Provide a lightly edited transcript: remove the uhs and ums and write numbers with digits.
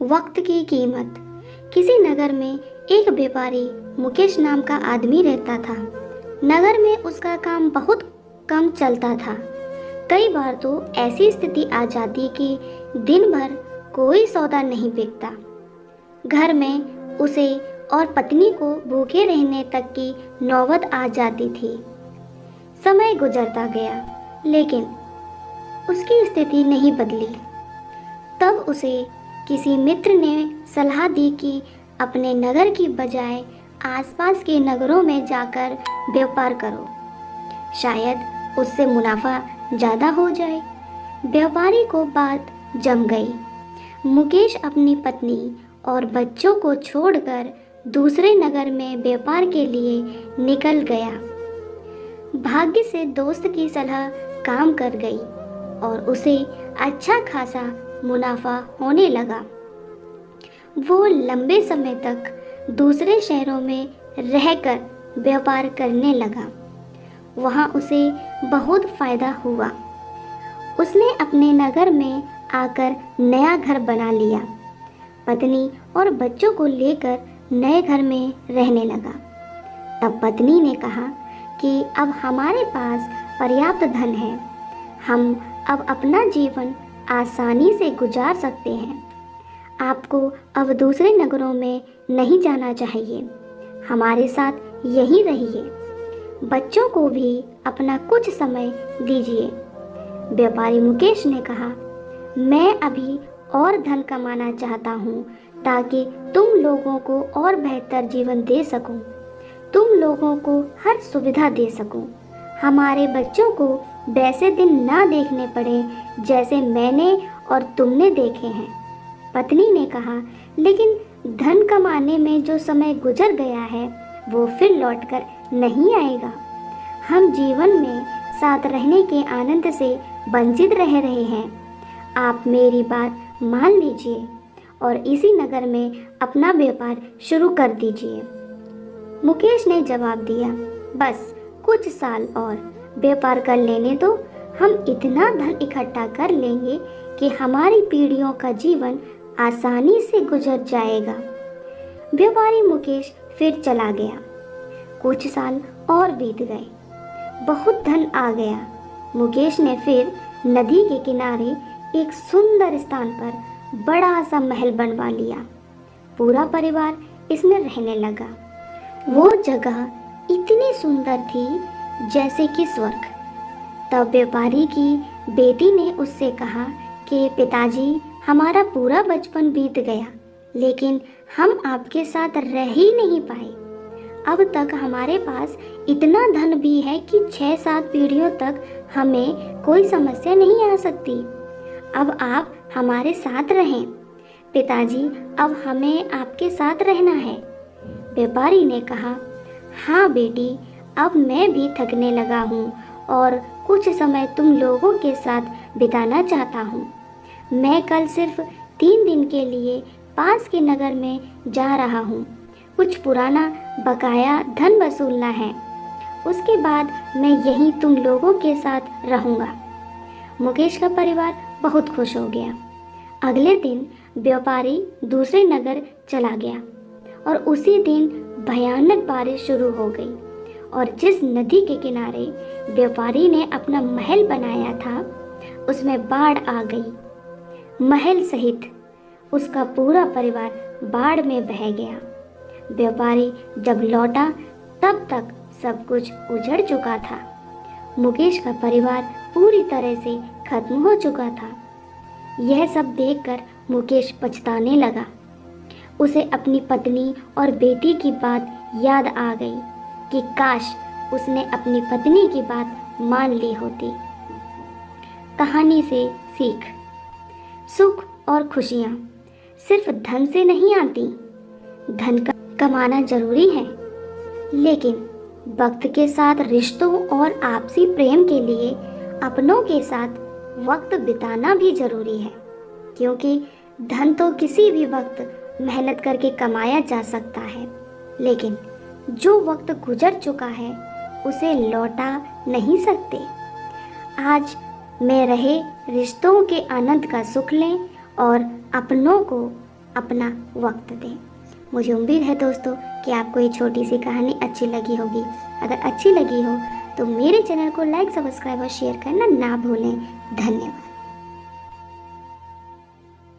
वक्त की कीमत। किसी नगर में एक व्यापारी मुकेश नाम का आदमी रहता था। नगर में उसका काम बहुत कम चलता था। कई बार तो ऐसी स्थिति आ जाती कि दिन भर कोई सौदा नहीं बिकता। घर में उसे और पत्नी को भूखे रहने तक की नौबत आ जाती थी। समय गुजरता गया, लेकिन उसकी स्थिति नहीं बदली। तब उसे किसी मित्र ने सलाह दी कि अपने नगर की बजाय आसपास के नगरों में जाकर व्यापार करो, शायद उससे मुनाफा ज़्यादा हो जाए। व्यापारी को बात जम गई। मुकेश अपनी पत्नी और बच्चों को छोड़कर दूसरे नगर में व्यापार के लिए निकल गया। भाग्य से दोस्त की सलाह काम कर गई और उसे अच्छा खासा मुनाफा होने लगा। वो लंबे समय तक दूसरे शहरों में रहकर व्यापार करने लगा। वहाँ उसे बहुत फायदा हुआ। उसने अपने नगर में आकर नया घर बना लिया। पत्नी और बच्चों को लेकर नए घर में रहने लगा। तब पत्नी ने कहा कि अब हमारे पास पर्याप्त धन है, हम अब अपना जीवन आसानी से गुजार सकते हैं। आपको अब दूसरे नगरों में नहीं जाना चाहिए, हमारे साथ यहीं रहिए। बच्चों को भी अपना कुछ समय दीजिए। व्यापारी मुकेश ने कहा, मैं अभी और धन कमाना चाहता हूँ ताकि तुम लोगों को और बेहतर जीवन दे सकूं, तुम लोगों को हर सुविधा दे सकूं, हमारे बच्चों को वैसे दिन ना देखने पड़े जैसे मैंने और तुमने देखे हैं। पत्नी ने कहा, लेकिन धन कमाने में जो समय गुजर गया है वो फिर लौटकर नहीं आएगा। हम जीवन में साथ रहने के आनंद से वंचित रह रहे हैं। आप मेरी बात मान लीजिए और इसी नगर में अपना व्यापार शुरू कर दीजिए। मुकेश ने जवाब दिया, बस कुछ साल और व्यापार कर लेने दो, हम इतना धन इकट्ठा कर लेंगे कि हमारी पीढ़ियों का जीवन आसानी से गुजर जाएगा। व्यापारी मुकेश फिर चला गया। कुछ साल और बीत गए, बहुत धन आ गया। मुकेश ने फिर नदी के किनारे एक सुंदर स्थान पर बड़ा सा महल बनवा लिया। पूरा परिवार इसमें रहने लगा। वो जगह इतनी सुंदर थी जैसे कि स्वर्ग। तब व्यापारी की बेटी ने उससे कहा कि पिताजी, हमारा पूरा बचपन बीत गया, लेकिन हम आपके साथ रह ही नहीं पाए। अब तक हमारे पास इतना धन भी है कि 6-7 पीढ़ियों तक हमें कोई समस्या नहीं आ सकती। अब आप हमारे साथ रहें। पिताजी, अब हमें आपके साथ रहना है। व्यापारी ने कहा, हाँ बेटी, अब मैं भी थकने लगा हूँ और कुछ समय तुम लोगों के साथ बिताना चाहता हूँ। मैं कल सिर्फ 3 दिन के लिए पास के नगर में जा रहा हूँ। कुछ पुराना बकाया धन वसूलना है। उसके बाद मैं यहीं तुम लोगों के साथ रहूँगा। मुकेश का परिवार बहुत खुश हो गया। अगले दिन व्यापारी दूसरे नगर चला गया और उसी दिन भयानक बारिश शुरू हो गई और जिस नदी के किनारे व्यापारी ने अपना महल बनाया था उसमें बाढ़ आ गई। महल सहित उसका पूरा परिवार बाढ़ में बह गया। व्यापारी जब लौटा तब तक सब कुछ उजड़ चुका था। मुकेश का परिवार पूरी तरह से खत्म हो चुका था। यह सब देखकर मुकेश पछताने लगा। उसे अपनी पत्नी और बेटी की बात याद आ गई कि काश उसने अपनी पत्नी की बात मान ली होती। कहानी से सीख। सुख और खुशियाँ सिर्फ धन से नहीं आती। धन कमाना जरूरी है, लेकिन वक्त के साथ रिश्तों और आपसी प्रेम के लिए अपनों के साथ वक्त बिताना भी जरूरी है, क्योंकि धन तो किसी भी वक्त मेहनत करके कमाया जा सकता है, लेकिन जो वक्त गुजर चुका है उसे लौटा नहीं सकते। आज में रहे रिश्तों के आनंद का सुख लें और अपनों को अपना वक्त दें। मुझे उम्मीद है दोस्तों कि आपको ये छोटी सी कहानी अच्छी लगी होगी। अगर अच्छी लगी हो तो मेरे चैनल को लाइक, सब्सक्राइब और शेयर करना ना भूलें। धन्यवाद।